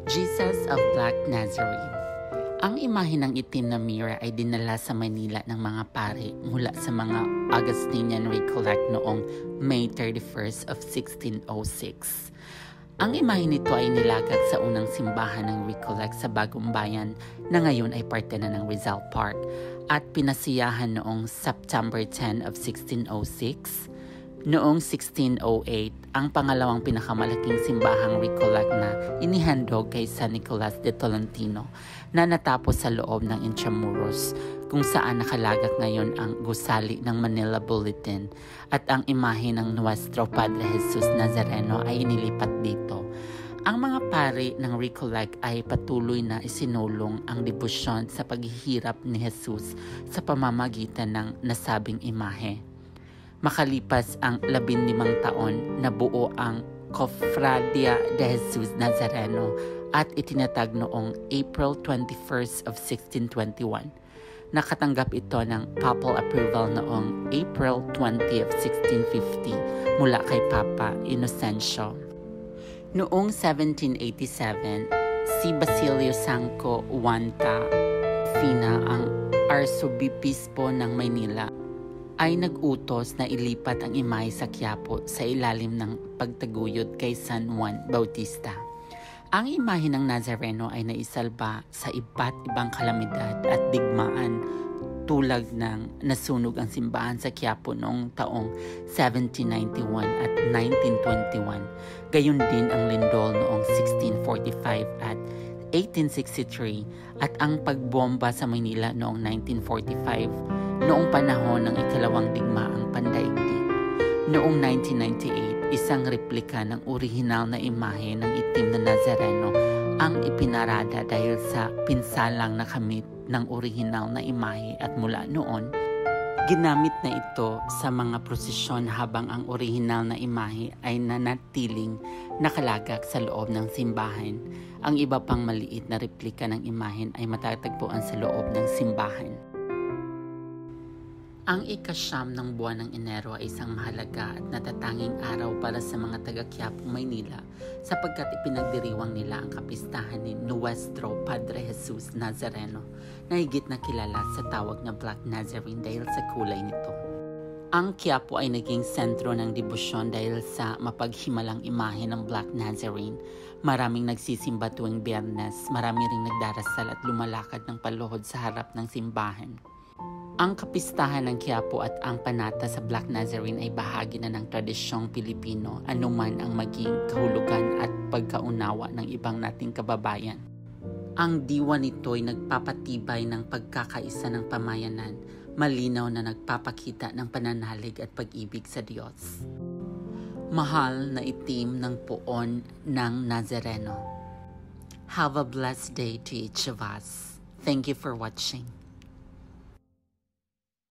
Jesus of Black Nazarene. Ang imahe ng itim na mirror ay dinala sa Manila ng mga pare mula sa mga Augustinian Recollect noong May 31st of 1606. Ang imahe nito ay nilagak sa unang simbahan ng Recollect sa Bagong Bayan na ngayon ay parte na ng Rizal Park at pinasiyahan noong September 10 of 1606. Noong 1608, ang pangalawang pinakamalaking simbahang Recollect na inihandog kay San Nicolas de Tolentino na natapos sa loob ng Intramuros kung saan nakalagak ngayon ang gusali ng Manila Bulletin at ang imahe ng Nuestro Padre Jesus Nazareno ay inilipat dito. Ang mga pari ng Recollect ay patuloy na isinulong ang debosyon sa paghihirap ni Jesus sa pamamagitan ng nasabing imahe. Makalipas ang 15 taon, nabuo ang Cofradia de Jesus Nazareno at itinatag noong April 21st of 1621. Nakatanggap ito ng papal approval noong April 20 of 1650 mula kay Papa Inocencio. Noong 1787, si Basilio Sanco Huanta Fina, ang Arsobispo ng Maynila, ay nag-utos na ilipat ang imahe sa Quiapo sa ilalim ng pagtaguyod kay San Juan Bautista. Ang imahe ng Nazareno ay naisalba sa iba't ibang kalamidad at digmaan tulad ng nasunog ang simbahan sa Quiapo noong taong 1791 at 1921. Gayon din ang lindol noong 1645 at 1863 at ang pagbomba sa Manila noong 1945 noong panahon ng ikalawang digmaang pandaigdig. Noong 1998, isang replika ng orihinal na imahe ng itim na Nazareno ang ipinarada dahil sa pinsalang nakamit ng orihinal na imahe at mula noon, ginamit na ito sa mga prosesyon habang ang orihinal na imahe ay nanatiling nakalagak sa loob ng simbahan. Ang iba pang maliit na replika ng imahen ay matatagpuan sa loob ng simbahan. Ang ika-9 ng buwan ng Enero ay isang mahalaga at natatanging araw para sa mga taga-Quiapo, Maynila sapagkat ipinagdiriwang nila ang kapistahan ni Nuestro Padre Jesus Nazareno na higit na kilala sa tawag na Black Nazarene dahil sa kulay nito. Ang Quiapo ay naging sentro ng debosyon dahil sa mapaghimalang imahe ng Black Nazarene. Maraming nagsisimba tuwing Biyernes, marami ring nagdarasal at lumalakad ng paluhod sa harap ng simbahan. Ang kapistahan ng Quiapo at ang panata sa Black Nazarene ay bahagi na ng tradisyong Pilipino, anuman ang maging kahulugan at pagkaunawa ng ibang nating kababayan. Ang diwa nito ay nagpapatibay ng pagkakaisa ng pamayanan, malinaw na nagpapakita ng pananalig at pag-ibig sa Diyos. Mahal na itim ng puon ng Nazareno. Have a blessed day to each of us. Thank you for watching.